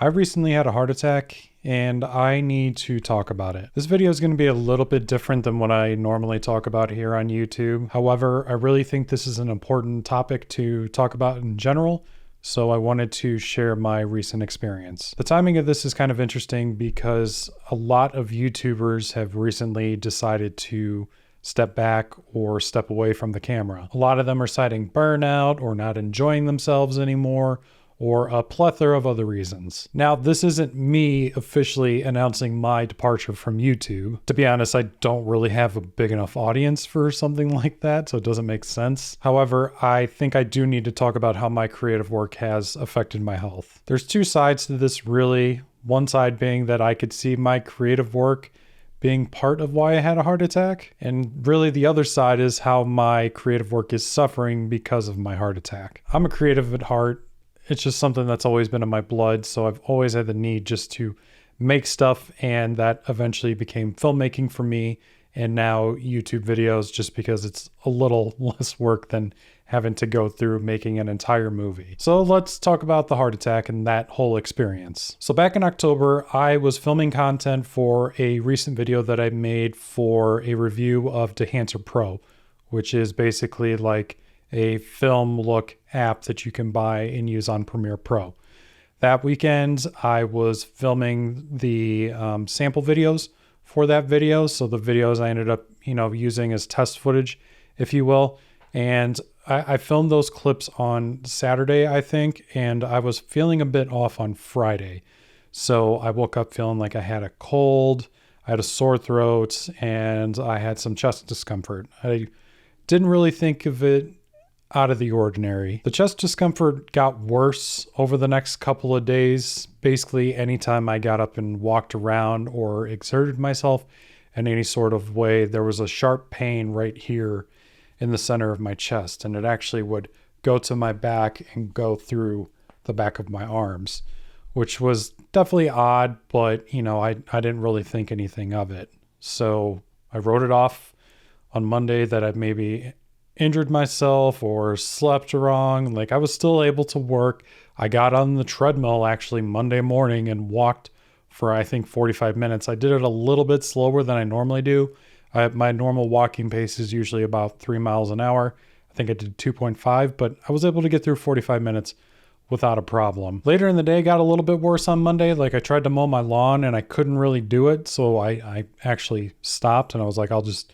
I recently had a heart attack and I need to talk about it. This video is going to be a little bit different than what I normally talk about here on YouTube. However, I really think this is an important topic to talk about in general, so I wanted to share my recent experience. The timing of this is kind of interesting because a lot of YouTubers have recently decided to step back or step away from the camera. A lot of them are citing burnout or not enjoying themselves anymore, or a plethora of other reasons. Now, this isn't me officially announcing my departure from YouTube. To be honest, I don't really have a big enough audience for something like that, so it doesn't make sense. However, I think I do need to talk about how my creative work has affected my health. There's two sides to this, really. One side being that I could see my creative work being part of why I had a heart attack. And really the other side is how my creative work is suffering because of my heart attack. I'm a creative at heart. It's just something that's always been in my blood. So I've always had the need just to make stuff, and that eventually became filmmaking for me, and now YouTube videos, just because it's a little less work than having to go through making an entire movie. So let's talk about the heart attack and that whole experience. So back in October, I was filming content for a recent video that I made for a review of Dehancer Pro, which is basically like a film look app that you can buy and use on Premiere Pro. That weekend, I was filming the sample videos for that video. So the videos I ended up, using as test footage, if you will. And I filmed those clips on Saturday, I think, and I was feeling a bit off on Friday. So I woke up feeling like I had a cold, I had a sore throat, and I had some chest discomfort. I didn't really think of it out of the ordinary. The chest discomfort got worse over the next couple of days. Basically, anytime I got up and walked around or exerted myself in any sort of way, there was a sharp pain right here in the center of my chest, and it actually would go to my back and go through the back of my arms, which was definitely odd, but I didn't really think anything of it. So I wrote it off on Monday that I maybe injured myself or slept wrong. Like, I was still able to work. I got on the treadmill actually Monday morning and walked for, I think, 45 minutes. I did it a little bit slower than I normally do. My normal walking pace is usually about 3 miles an hour. I think I did 2.5, but I was able to get through 45 minutes without a problem. Later in the day, got a little bit worse on Monday. Like, I tried to mow my lawn and I couldn't really do it. So I actually stopped and I was like, I'll just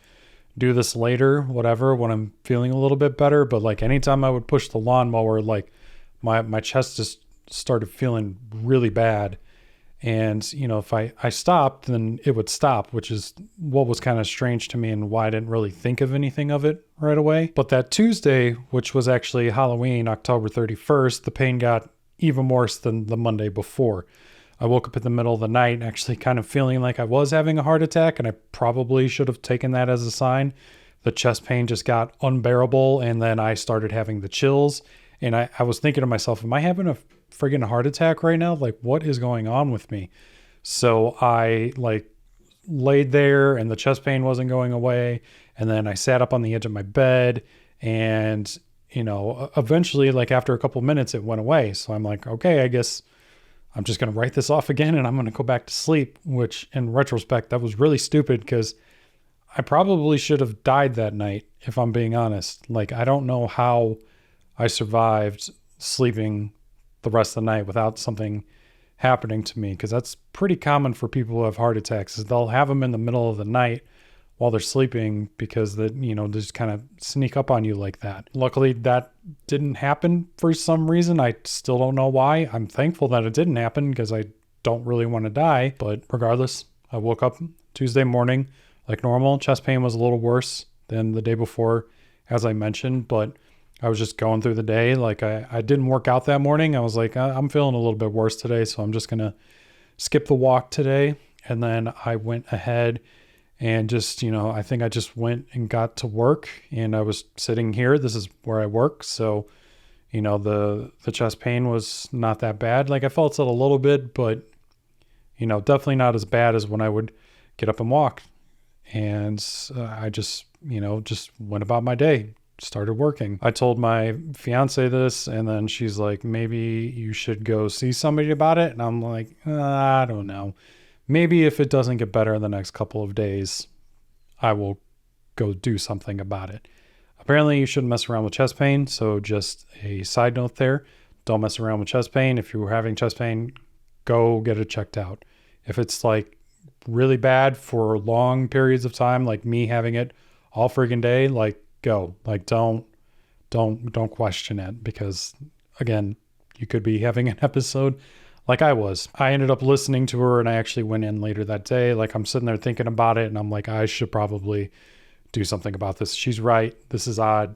do this later, whatever, when I'm feeling a little bit better. But like, anytime I would push the lawnmower, like my chest just started feeling really bad. And, if I stopped, then it would stop, which is what was kind of strange to me and why I didn't really think of anything of it right away. But that Tuesday, which was actually Halloween, October 31st, the pain got even worse than the Monday before. I woke up in the middle of the night actually kind of feeling like I was having a heart attack, and I probably should have taken that as a sign. The chest pain just got unbearable, and then I started having the chills. And I was thinking to myself, am I having a friggin' heart attack right now? Like, what is going on with me? So I laid there and the chest pain wasn't going away. And then I sat up on the edge of my bed, and, eventually, like after a couple minutes, it went away. So I'm like, okay, I guess I'm just going to write this off again and I'm going to go back to sleep, which in retrospect, that was really stupid because I probably should have died that night, if I'm being honest. Like, I don't know how I survived sleeping the rest of the night without something happening to me, because that's pretty common for people who have heart attacks, is they'll have them in the middle of the night while they're sleeping because they just kind of sneak up on you like that. Luckily, that didn't happen for some reason. I still don't know why. I'm thankful that it didn't happen because I don't really want to die. But regardless, I woke up Tuesday morning like normal. Chest pain was a little worse than the day before, as I mentioned, but I was just going through the day. Like, I didn't work out that morning. I was like, I'm feeling a little bit worse today, so I'm just going to skip the walk today. And then I went ahead and just, I think I just went and got to work, and I was sitting here. This is where I work. So, the chest pain was not that bad. Like, I felt it a little bit, but, definitely not as bad as when I would get up and walk. And I just, just went about my day. started working. I told my fiance this, and then she's like, maybe you should go see somebody about it. And I'm like, I don't know. Maybe if it doesn't get better in the next couple of days, I will go do something about it. Apparently, you shouldn't mess around with chest pain. So just a side note there, don't mess around with chest pain. If you're having chest pain, go get it checked out. If it's like really bad for long periods of time, like me having it all friggin' day, like go. Like don't question it, because again, you could be having an episode like I was. I ended up listening to her, and I actually went in later that day. Like I'm sitting there thinking about it, and I'm like, I should probably do something about this. She's right. This is odd.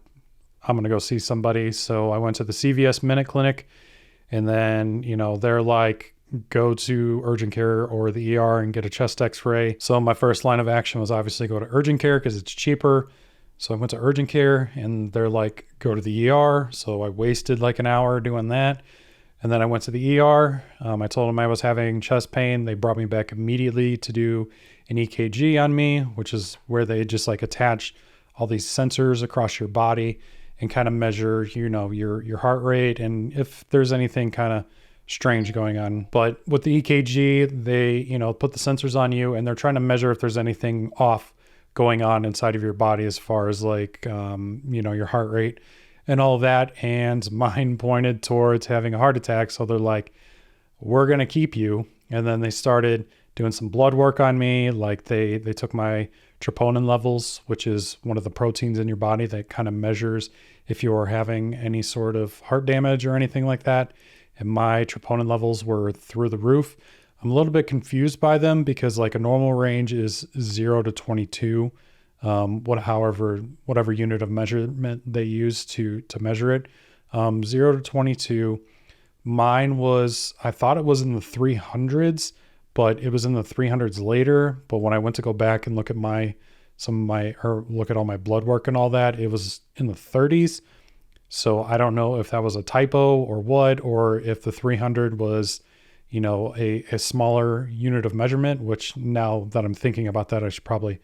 I'm going to go see somebody. So I went to the CVS Minute Clinic, and then, they're like, go to urgent care or the ER and get a chest x-ray. So my first line of action was obviously go to urgent care because it's cheaper. So I went to urgent care, and they're like, go to the ER. So I wasted like an hour doing that. And then I went to the ER. I told them I was having chest pain. They brought me back immediately to do an EKG on me, which is where they just like attach all these sensors across your body and kind of measure, your heart rate and if there's anything kind of strange going on. But with the EKG, they, put the sensors on you, and they're trying to measure if there's anything off going on inside of your body as far as like, your heart rate and all of that. And mine pointed towards having a heart attack. So they're like, we're going to keep you. And then they started doing some blood work on me. Like they took my troponin levels, which is one of the proteins in your body that kind of measures if you're having any sort of heart damage or anything like that. And my troponin levels were through the roof. I'm a little bit confused by them because like a normal range is 0 to 22. Whatever unit of measurement they use to measure it, 0 to 22. Mine was, I thought it was in the 300s, but it was in the 300s later. But when I went to go back and look at look at all my blood work and all that, it was in the 30s. So I don't know if that was a typo or what, or if the 300 was, a smaller unit of measurement, which now that I'm thinking about that, I should probably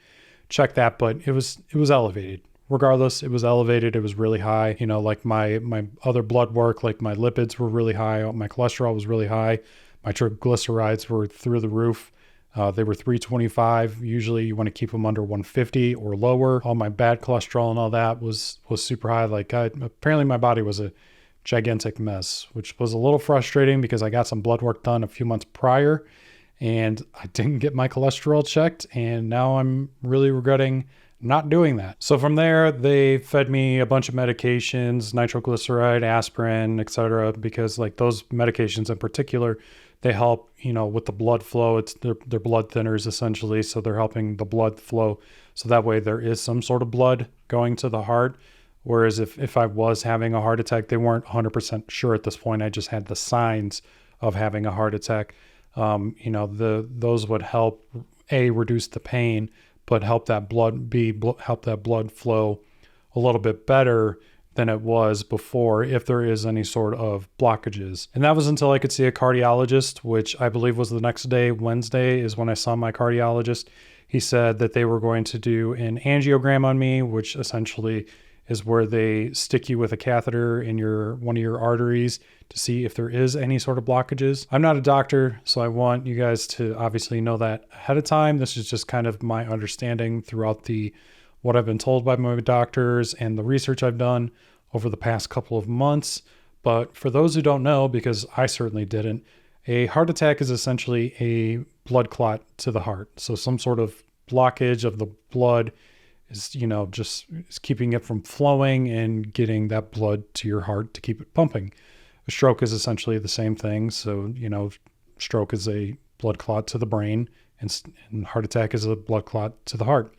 check that, but it was elevated. Regardless, it was elevated. It was really high. Like my other blood work, like my lipids were really high. My cholesterol was really high. My triglycerides were through the roof. They were 325. Usually you want to keep them under 150 or lower. All my bad cholesterol and all that was super high. Like apparently my body was a gigantic mess, which was a little frustrating because I got some blood work done a few months prior, and I didn't get my cholesterol checked, and now I'm really regretting not doing that. So from there, they fed me a bunch of medications, nitroglyceride, aspirin, etc., because like those medications in particular, they help, with the blood flow. It's they're blood thinners essentially, so they're helping the blood flow. So that way there is some sort of blood going to the heart. Whereas if I was having a heart attack, they weren't 100% sure at this point. I just had the signs of having a heart attack. Those would help reduce the pain, but help that blood flow a little bit better than it was before if there is any sort of blockages. And that was until I could see a cardiologist, which I believe was the next day. Wednesday is when I saw my cardiologist. He said that they were going to do an angiogram on me, which essentially is where they stick you with a catheter in one of your arteries to see if there is any sort of blockages. I'm not a doctor, so I want you guys to obviously know that ahead of time. This is just kind of my understanding throughout what I've been told by my doctors and the research I've done over the past couple of months. But for those who don't know, because I certainly didn't, a heart attack is essentially a blood clot to the heart. So some sort of blockage of the blood is, just keeping it from flowing and getting that blood to your heart to keep it pumping. A stroke is essentially the same thing. So, stroke is a blood clot to the brain, and heart attack is a blood clot to the heart,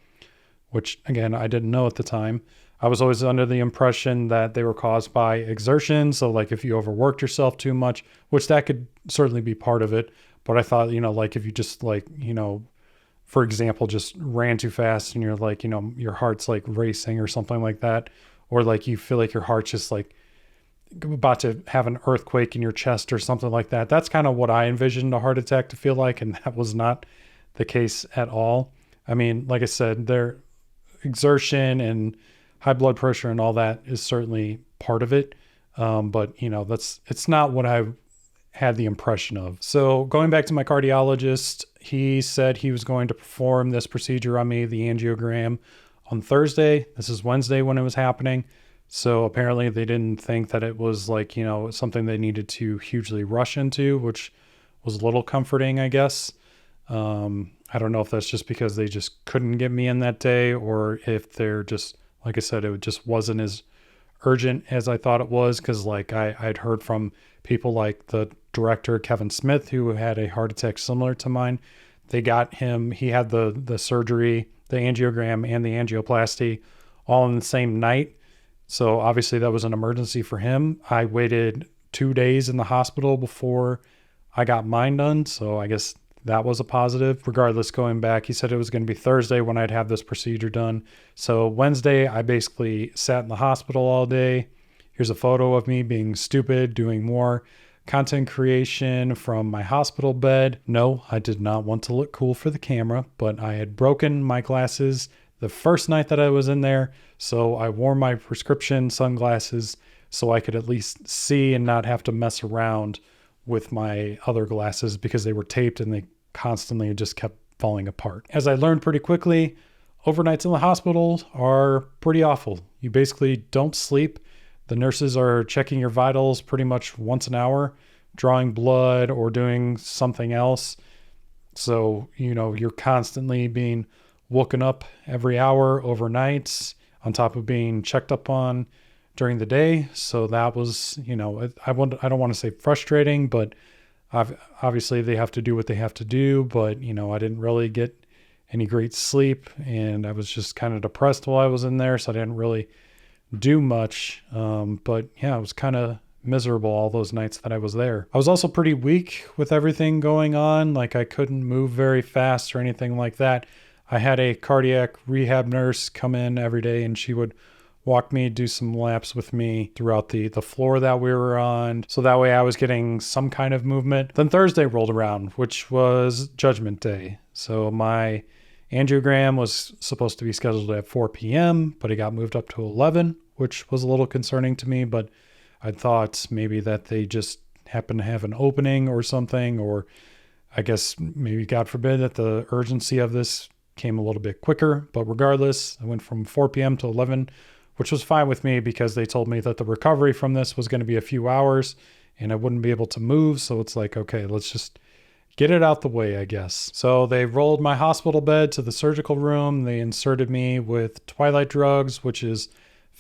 which again, I didn't know at the time. I was always under the impression that they were caused by exertion. So like if you overworked yourself too much, which that could certainly be part of it. But I thought, like if you just for example, just ran too fast and you're like, your heart's like racing or something like that. Or like you feel like your heart's just like about to have an earthquake in your chest or something like that. That's kind of what I envisioned a heart attack to feel like. And that was not the case at all. I mean, like I said, their exertion and high blood pressure and all that is certainly part of it. But it's not what I had the impression of. So going back to my cardiologist, he said he was going to perform this procedure on me, the angiogram, on Thursday. This is Wednesday when it was happening. So apparently they didn't think that it was something they needed to hugely rush into, which was a little comforting, I guess. I don't know if that's just because they just couldn't get me in that day, or if they're just, like I said, it just wasn't as urgent as I thought it was. Cause I'd heard from people like the director, Kevin Smith, who had a heart attack similar to mine. They got him, he had the surgery, the angiogram and the angioplasty all in the same night. So obviously that was an emergency for him. I waited 2 days in the hospital before I got mine done. So I guess that was a positive. Regardless, going back, he said it was going to be Thursday when I'd have this procedure done. So Wednesday, I basically sat in the hospital all day. Here's a photo of me being stupid, doing more content creation from my hospital bed. No, I did not want to look cool for the camera, but I had broken my glasses the first night that I was in there. So I wore my prescription sunglasses so I could at least see and not have to mess around with my other glasses because they were taped and they constantly just kept falling apart. As I learned pretty quickly, overnights in the hospital are pretty awful. You basically don't sleep. The nurses are checking your vitals pretty much once an hour, drawing blood or doing something else. So, you're constantly being woken up every hour overnight on top of being checked up on during the day. So that was, I don't want to say frustrating, but obviously they have to do what they have to do. But, I didn't really get any great sleep, and I was just kind of depressed while I was in there. So I didn't really do much. But yeah, it was kind of miserable all those nights that I was there. I was also pretty weak with everything going on. Like I couldn't move very fast or anything like that. I had a cardiac rehab nurse come in every day, and she would walk me, do some laps with me throughout the floor that we were on. So that way I was getting some kind of movement. Then Thursday rolled around, which was Judgment Day. So my angiogram was supposed to be scheduled at 4 p.m., but it got moved up to 11, which was a little concerning to me. But I thought maybe that they just happened to have an opening or something, or I guess maybe, God forbid, that the urgency of this came a little bit quicker. But regardless, I went from 4 p.m. to 11, which was fine with me because they told me that the recovery from this was going to be a few hours and I wouldn't be able to move. So it's like, okay, let's just get it out the way, I guess. So they rolled my hospital bed to the surgical room. They inserted me with twilight drugs, which is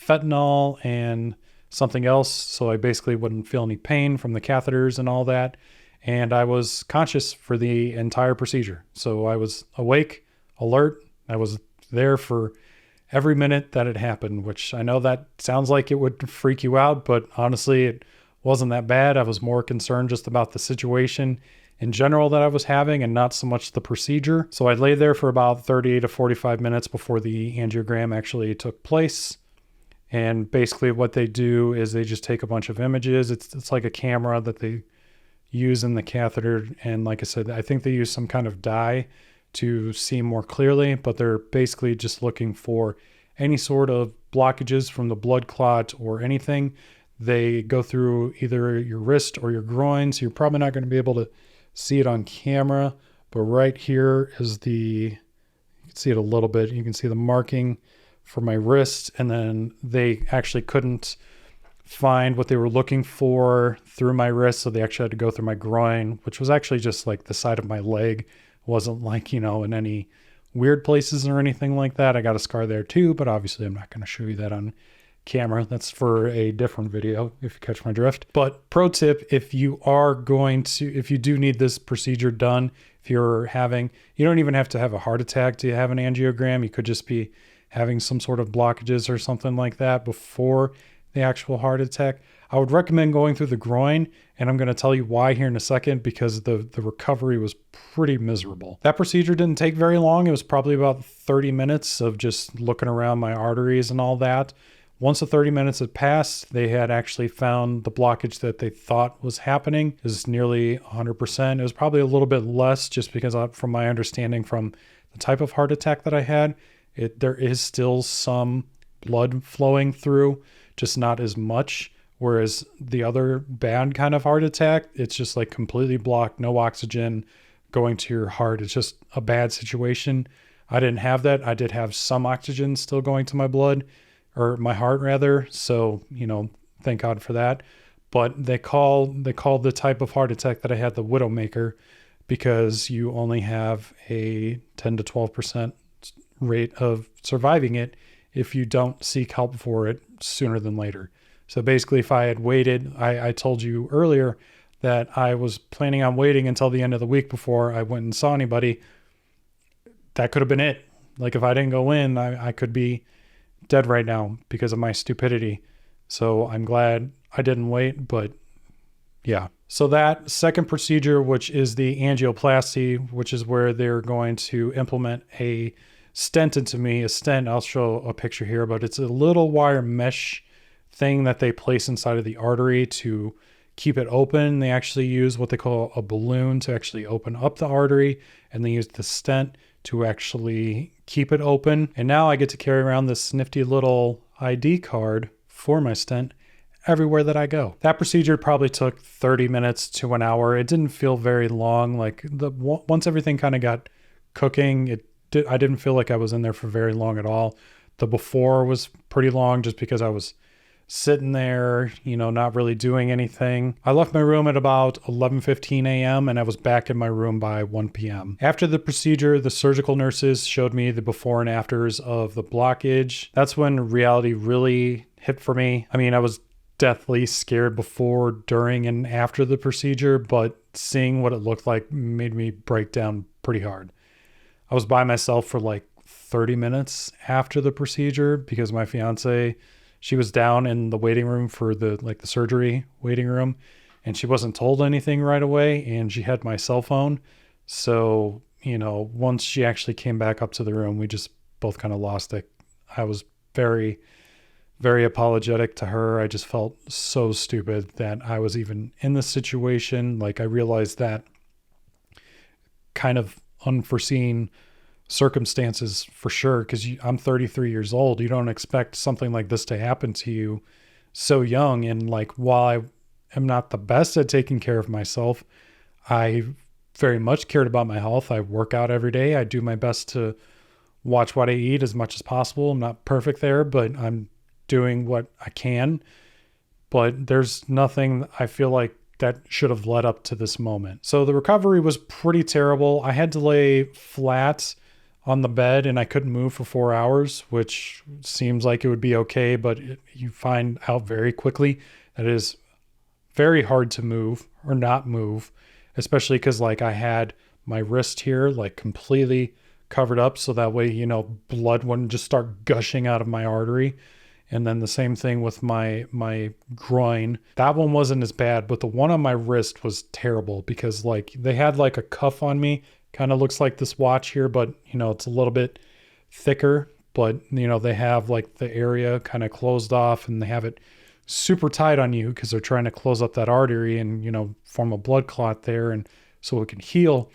fentanyl and something else. So I basically wouldn't feel any pain from the catheters and all that. And I was conscious for the entire procedure. So I was awake, alert. I was there for every minute that it happened, which I know that sounds like it would freak you out, but honestly, it wasn't that bad. I was more concerned just about the situation in general that I was having and not so much the procedure. So I lay there for about 30 to 45 minutes before the angiogram actually took place. And basically what they do is they just take a bunch of images. It's like a camera that they use in the catheter. And like I said, I think they use some kind of dye to see more clearly, but they're basically just looking for any sort of blockages from the blood clot or anything. They go through either your wrist or your groin, so you're probably not going to be able to see it on camera, but right here is you can see it a little bit. You can see the marking for my wrist, and then they actually couldn't find what they were looking for through my wrist, so they actually had to go through my groin, which was actually just like the side of my leg. Wasn't like, in any weird places or anything like that. I got a scar there too, but obviously I'm not going to show you that on camera. That's for a different video, if you catch my drift. But pro tip, if you do need this procedure done, if you don't even have to have a heart attack to have an angiogram. You could just be having some sort of blockages or something like that before the actual heart attack. I would recommend going through the groin, and I'm going to tell you why here in a second, because the recovery was pretty miserable. That procedure didn't take very long. It was probably about 30 minutes of just looking around my arteries and all that. Once the 30 minutes had passed, they had actually found the blockage that they thought was happening is nearly 100%. It was probably a little bit less just because from my understanding from the type of heart attack that I had, there is still some blood flowing through, just not as much. Whereas the other bad kind of heart attack, it's just like completely blocked, no oxygen going to your heart. It's just a bad situation. I didn't have that. I did have some oxygen still going to my blood, or my heart rather. So, thank God for that. But they called the type of heart attack that I had the Widowmaker, because you only have a 10 to 12% rate of surviving it if you don't seek help for it sooner than later. So basically, if I had waited, I told you earlier that I was planning on waiting until the end of the week before I went and saw anybody. That could have been it. Like if I didn't go in, I could be dead right now because of my stupidity. So I'm glad I didn't wait, but yeah. So that second procedure, which is the angioplasty, which is where they're going to implement a stent into me. A stent, I'll show a picture here, but it's a little wire mesh thing that they place inside of the artery to keep it open. They actually use what they call a balloon to actually open up the artery, and they use the stent to actually keep it open. And now I get to carry around this nifty little ID card for my stent everywhere that I go. That procedure probably took 30 minutes to an hour. It didn't feel very long. Like once everything kind of got cooking, I didn't feel like I was in there for very long at all. The before was pretty long just because I was sitting there, not really doing anything. I left my room at about 11:15 a.m. and I was back in my room by 1 p.m. After the procedure, the surgical nurses showed me the before and afters of the blockage. That's when reality really hit for me. I mean, I was deathly scared before, during, and after the procedure, but seeing what it looked like made me break down pretty hard. I was by myself for like 30 minutes after the procedure because my fiance, she was down in the waiting room for the surgery waiting room, and she wasn't told anything right away, and she had my cell phone. So, once she actually came back up to the room, we just both kind of lost it. I was very, very apologetic to her. I just felt so stupid that I was even in this situation. Like I realized that kind of unforeseen circumstances for sure, because I'm 33 years old. You don't expect something like this to happen to you so young. And like, while I am not the best at taking care of myself, I very much cared about my health. I work out every day. I do my best to watch what I eat as much as possible. I'm not perfect there, but I'm doing what I can. But there's nothing I feel like that should have led up to this moment. So the recovery was pretty terrible. I had to lay flat on the bed and I couldn't move for 4 hours, which seems like it would be okay, but you find out very quickly that it is very hard to move or not move, especially because like I had my wrist here like completely covered up so that way, blood wouldn't just start gushing out of my artery. And then the same thing with my groin. That one wasn't as bad, but the one on my wrist was terrible because like they had like a cuff on me. Kind of looks like this watch here, but it's a little bit thicker, but they have like the area kind of closed off and they have it super tight on you because they're trying to close up that artery and, form a blood clot there. And so it can heal.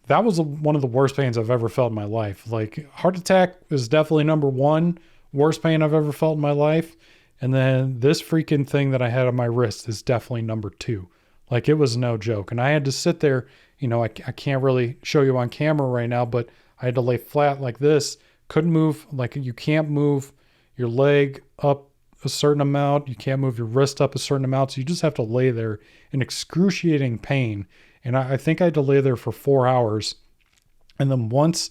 That was one of the worst pains I've ever felt in my life. Like heart attack is definitely number one worst pain I've ever felt in my life. And then this freaking thing that I had on my wrist is definitely number two. Like it was no joke. And I had to sit there, I can't really show you on camera right now, but I had to lay flat like this. Couldn't move. Like you can't move your leg up a certain amount. You can't move your wrist up a certain amount. So you just have to lay there in excruciating pain. And I think I had to lay there for 4 hours. And then once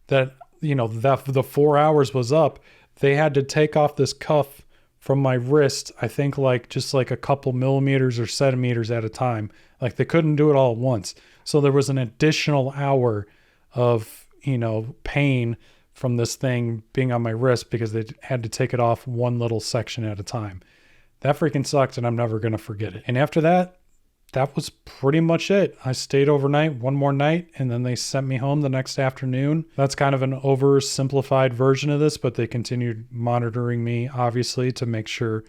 that, the 4 hours was up, they had to take off this cuff from my wrist, I think just like a couple millimeters or centimeters at a time. Like they couldn't do it all at once. So there was an additional hour of, pain from this thing being on my wrist because they had to take it off one little section at a time. That freaking sucked and I'm never going to forget it. And after that, that was pretty much it. I stayed overnight one more night and then they sent me home the next afternoon. That's kind of an oversimplified version of this, but they continued monitoring me, obviously, to make sure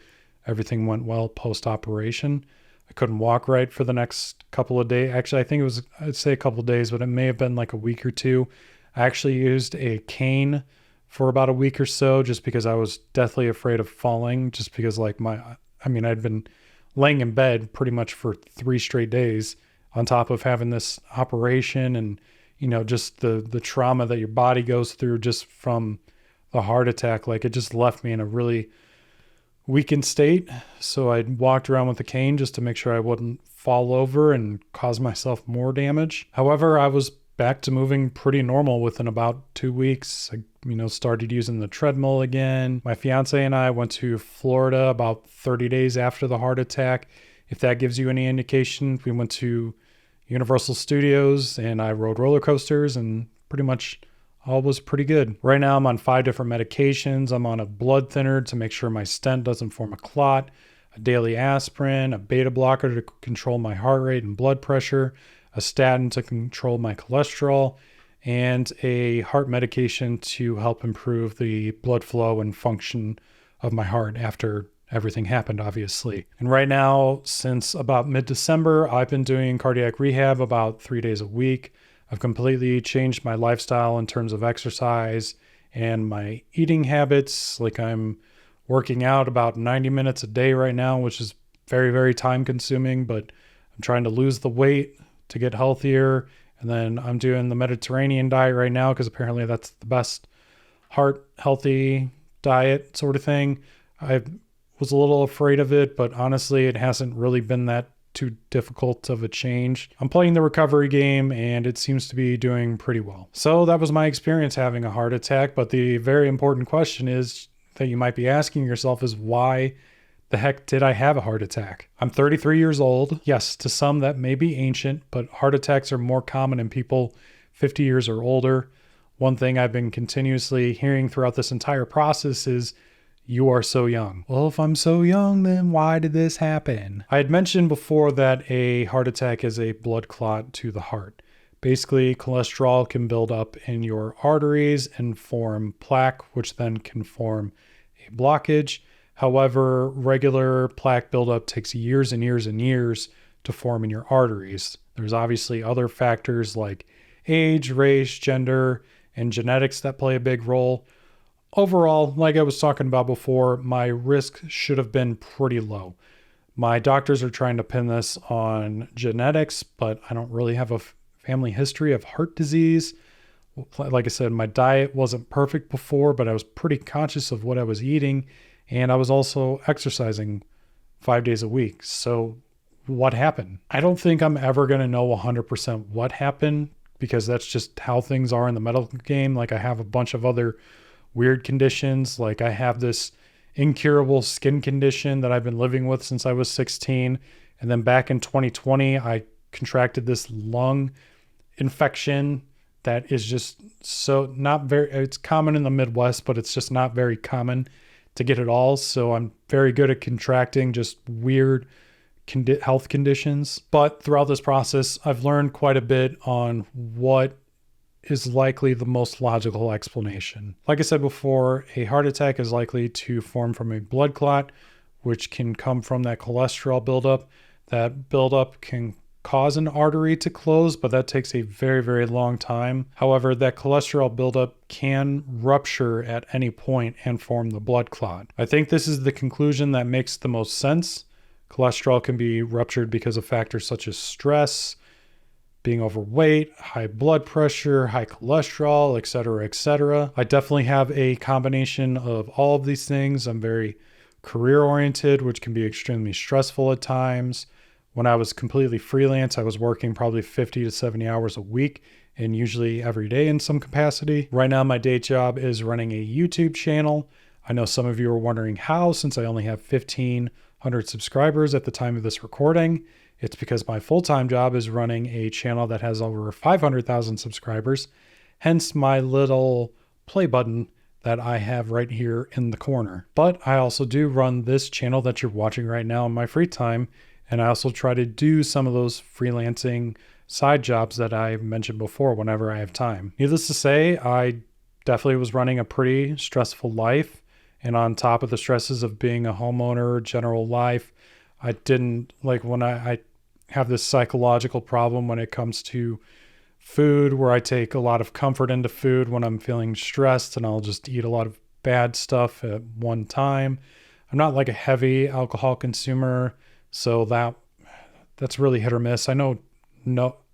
everything went well post-operation. I couldn't walk right for the next couple of days. Actually, I think it was, I'd say a couple of days, but it may have been like a week or two. I actually used a cane for about a week or so, just because I was deathly afraid of falling, just because like I'd been laying in bed pretty much for 3 straight days on top of having this operation, and, just the trauma that your body goes through just from the heart attack. Like, it just left me in a really weakened state. So I walked around with a cane just to make sure I wouldn't fall over and cause myself more damage. However, I was back to moving pretty normal within about 2 weeks. I, started using the treadmill again. My fiance and I went to Florida about 30 days after the heart attack. If that gives you any indication, we went to Universal Studios and I rode roller coasters, and pretty much all was pretty good. Right now I'm on 5 different medications. I'm on a blood thinner to make sure my stent doesn't form a clot, a daily aspirin, a beta blocker to control my heart rate and blood pressure, a statin to control my cholesterol, and a heart medication to help improve the blood flow and function of my heart after everything happened, obviously. And right now, since about mid-December, I've been doing cardiac rehab about 3 days a week. I've completely changed my lifestyle in terms of exercise and my eating habits. Like, I'm working out about 90 minutes a day right now, which is very, very time consuming, but I'm trying to lose the weight to get healthier. And then I'm doing the Mediterranean diet right now because apparently that's the best heart healthy diet sort of thing. I was a little afraid of it, but honestly, it hasn't really been that too difficult of a change. I'm playing the recovery game and it seems to be doing pretty well. So that was my experience having a heart attack. But the very important question is that you might be asking yourself is, why the heck did I have a heart attack? I'm 33 years old. Yes, to some that may be ancient, but heart attacks are more common in people 50 years or older. One thing I've been continuously hearing throughout this entire process is, you are so young. Well, if I'm so young, then why did this happen? I had mentioned before that a heart attack is a blood clot to the heart. Basically, cholesterol can build up in your arteries and form plaque, which then can form a blockage. However, regular plaque buildup takes years and years and years to form in your arteries. There's obviously other factors like age, race, gender, and genetics that play a big role. Overall, like I was talking about before, my risk should have been pretty low. My doctors are trying to pin this on genetics, but I don't really have a family history of heart disease. Like I said, my diet wasn't perfect before, but I was pretty conscious of what I was eating, and I was also exercising 5 days a week. So what happened? I don't think I'm ever going to know 100% what happened, because that's just how things are in the medical game. Like, I have a bunch of other weird conditions. Like, I have this incurable skin condition that I've been living with since I was 16. And then back in 2020, I contracted this lung infection that is just so not very, it's common in the Midwest, but it's just not very common to get it all. So I'm very good at contracting just weird health conditions. But throughout this process, I've learned quite a bit on what is likely the most logical explanation. Like I said before, a heart attack is likely to form from a blood clot, which can come from that cholesterol buildup. That buildup can cause an artery to close, but that takes a very, very long time. However, that cholesterol buildup can rupture at any point and form the blood clot. I think this is the conclusion that makes the most sense. Cholesterol can be ruptured because of factors such as stress, being overweight, high blood pressure, high cholesterol, etc., etc. I definitely have a combination of all of these things. I'm very career-oriented, which can be extremely stressful at times. When I was completely freelance, I was working probably 50 to 70 hours a week, and usually every day in some capacity. Right now, my day job is running a YouTube channel. I know some of you are wondering how, since I only have 1,500 subscribers at the time of this recording. It's because my full-time job is running a channel that has over 500,000 subscribers, hence my little play button that I have right here in the corner. But I also do run this channel that you're watching right now in my free time, and I also try to do some of those freelancing side jobs that I mentioned before whenever I have time. Needless to say, I definitely was running a pretty stressful life, and on top of the stresses of being a homeowner, general life, I didn't like when I have this psychological problem when it comes to food, where I take a lot of comfort into food when I'm feeling stressed, and I'll just eat a lot of bad stuff at one time. I'm not like a heavy alcohol consumer, so that's really hit or miss. I know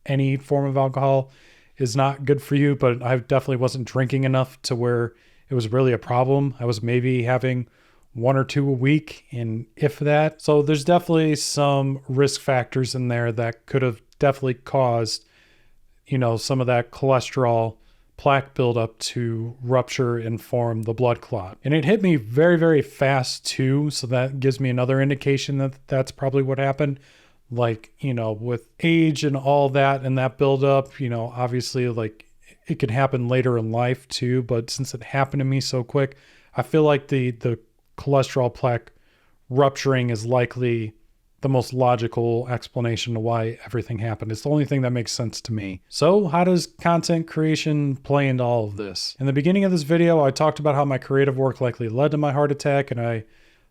any form of alcohol is not good for you, but I definitely wasn't drinking enough to where it was really a problem. I was maybe having 1 or 2 a week, and if that. So there's definitely some risk factors in there that could have definitely caused, some of that cholesterol plaque buildup to rupture and form the blood clot. And it hit me very, very fast too. So that gives me another indication that that's probably what happened. Like, with age and all that and that buildup, obviously like it can happen later in life too. But since it happened to me so quick, I feel like the cholesterol plaque rupturing is likely the most logical explanation of why everything happened. It's the only thing that makes sense to me. So how does content creation play into all of this? In the beginning of this video, I talked about how my creative work likely led to my heart attack, and I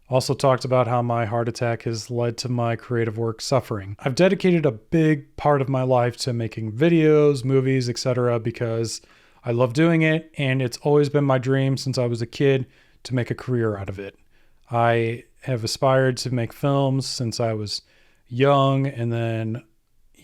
also talked about how my heart attack has led to my creative work suffering. I've dedicated a big part of my life to making videos, movies, etc. because I love doing it, and it's always been my dream since I was a kid to make a career out of it. I have aspired to make films since I was young, and then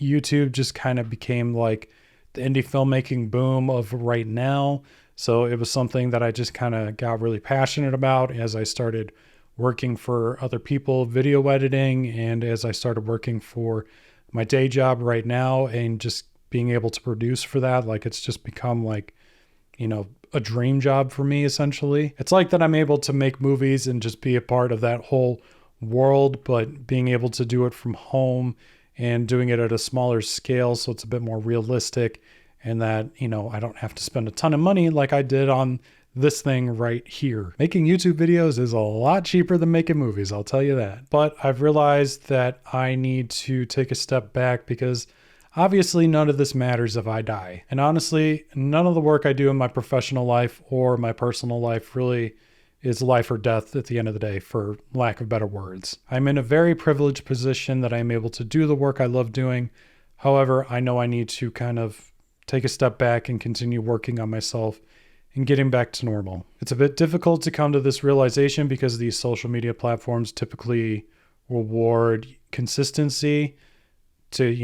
YouTube just kind of became like the indie filmmaking boom of right now. So it was something that I just kind of got really passionate about as I started working for other people, video editing, and as I started working for my day job right now and just being able to produce for that. Like it's just become like, a dream job for me, essentially. It's like that I'm able to make movies and just be a part of that whole world, but being able to do it from home and doing it at a smaller scale so it's a bit more realistic, and that, I don't have to spend a ton of money like I did on this thing right here. Making YouTube videos is a lot cheaper than making movies, I'll tell you that. But I've realized that I need to take a step back because obviously, none of this matters if I die. And honestly, none of the work I do in my professional life or my personal life really is life or death at the end of the day, for lack of better words. I'm in a very privileged position that I'm able to do the work I love doing. However, I know I need to kind of take a step back and continue working on myself and getting back to normal. It's a bit difficult to come to this realization because these social media platforms typically reward consistency to,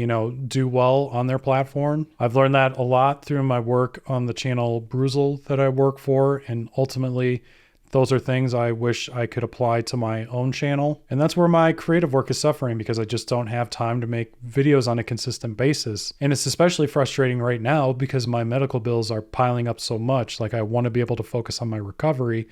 do well on their platform. I've learned that a lot through my work on the channel Bruzel that I work for, and ultimately those are things I wish I could apply to my own channel. And that's where my creative work is suffering because I just don't have time to make videos on a consistent basis. And it's especially frustrating right now because my medical bills are piling up so much. Like I want to be able to focus on my recovery,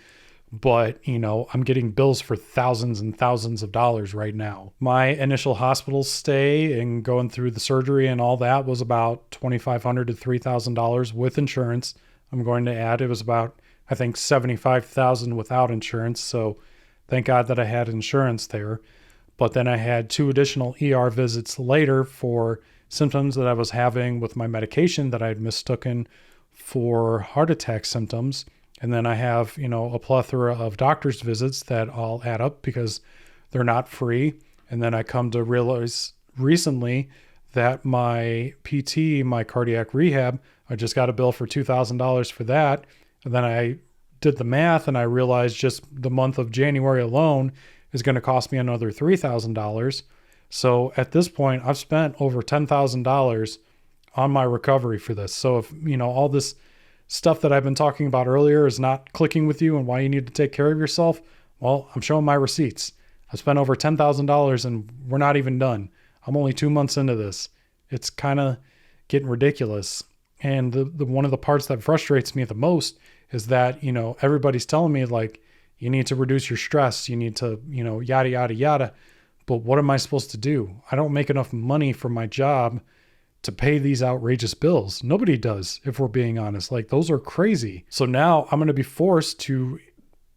but, I'm getting bills for thousands and thousands of dollars right now. My initial hospital stay and going through the surgery and all that was about $2,500 to $3,000 with insurance. I'm going to add, it was about, I think, $75,000 without insurance. So thank God that I had insurance there. But then I had 2 additional ER visits later for symptoms that I was having with my medication that I'd mistaken for heart attack symptoms. And then I have, a plethora of doctor's visits that all add up because they're not free. And then I come to realize recently that my PT, my cardiac rehab, I just got a bill for $2,000 for that. And then I did the math and I realized just the month of January alone is going to cost me another $3,000. So at this point, I've spent over $10,000 on my recovery for this. So if, all this stuff that I've been talking about earlier is not clicking with you and why you need to take care of yourself, well, I'm showing my receipts. I've spent over $10,000 and we're not even done. I'm only 2 months into this. It's kind of getting ridiculous. And the one of the parts that frustrates me the most is that, everybody's telling me like, you need to reduce your stress. You need to, yada, yada, yada. But what am I supposed to do? I don't make enough money for my job to pay these outrageous bills. Nobody does, if we're being honest. Like, those are crazy. So now I'm going to be forced to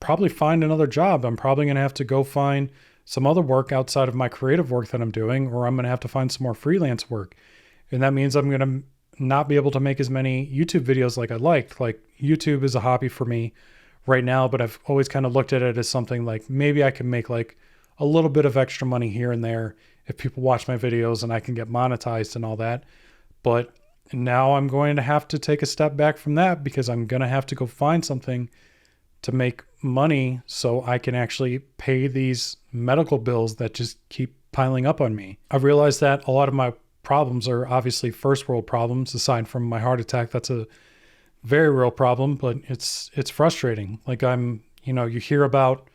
probably find another job. I'm probably going to have to go find some other work outside of my creative work that I'm doing, or I'm going to have to find some more freelance work. And that means I'm going to not be able to make as many YouTube videos like I liked. Like, YouTube is a hobby for me right now, but I've always kind of looked at it as something like maybe I can make like a little bit of extra money here and there if people watch my videos and I can get monetized and all that. But And now I'm going to have to take a step back from that because I'm going to have to go find something to make money so I can actually pay these medical bills that just keep piling up on me. I realized that a lot of my problems are obviously first world problems. Aside from my heart attack, that's a very real problem, but it's frustrating. Like you hear about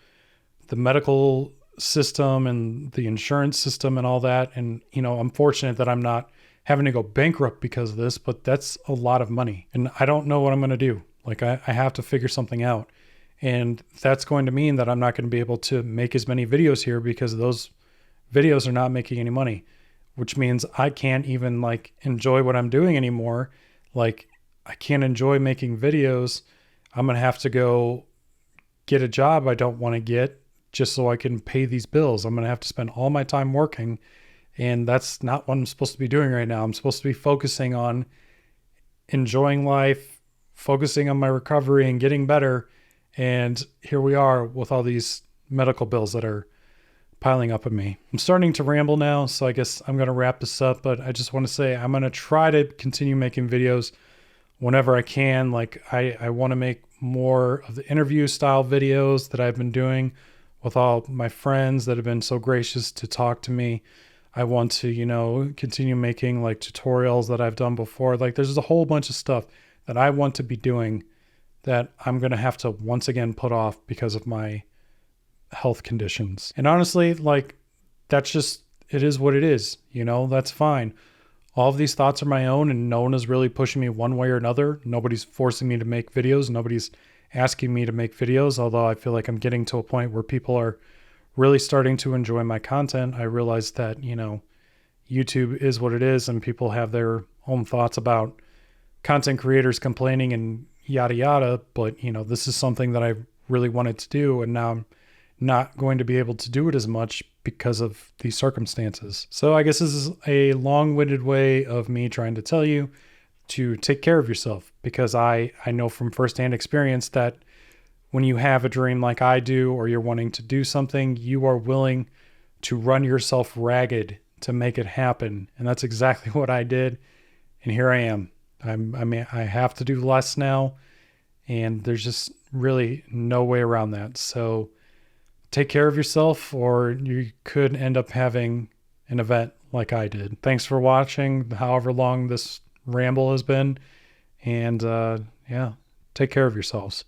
the medical system and the insurance system and all that. And, I'm fortunate that I'm not having to go bankrupt because of this, but that's a lot of money. And I don't know what I'm going to do. Like I have to figure something out. And that's going to mean that I'm not going to be able to make as many videos here because those videos are not making any money, which means I can't even enjoy what I'm doing anymore. Like I can't enjoy making videos. I'm going to have to go get a job I don't want to get just so I can pay these bills. I'm going to have to spend all my time working, and that's not what I'm supposed to be doing right now. I'm supposed to be focusing on enjoying life, focusing on my recovery and getting better. And here we are with all these medical bills that are piling up on me. I'm starting to ramble now, so I guess I'm going to wrap this up, but I just want to say I'm going to try to continue making videos whenever I can. I want to make more of the interview style videos that I've been doing with all my friends that have been so gracious to talk to me. I want to, continue making tutorials that I've done before. There's a whole bunch of stuff that I want to be doing that I'm going to have to once again put off because of my health conditions. And honestly, that's just, it is what it is. That's fine. All of these thoughts are my own, and no one is really pushing me one way or another. Nobody's forcing me to make videos. Nobody's asking me to make videos, although I feel like I'm getting to a point where people are really starting to enjoy my content. I realize that, YouTube is what it is, and people have their own thoughts about content creators complaining and yada yada, but this is something that I really wanted to do, and now I'm not going to be able to do it as much because of these circumstances. So I guess this is a long-winded way of me trying to tell you to take care of yourself, because I know from firsthand experience that when you have a dream like I do, or you're wanting to do something, you are willing to run yourself ragged to make it happen. And that's exactly what I did. And here I am. I have to do less now, and there's just really no way around that. So take care of yourself, or you could end up having an event like I did. Thanks for watching, however long this ramble has been. And yeah, take care of yourselves.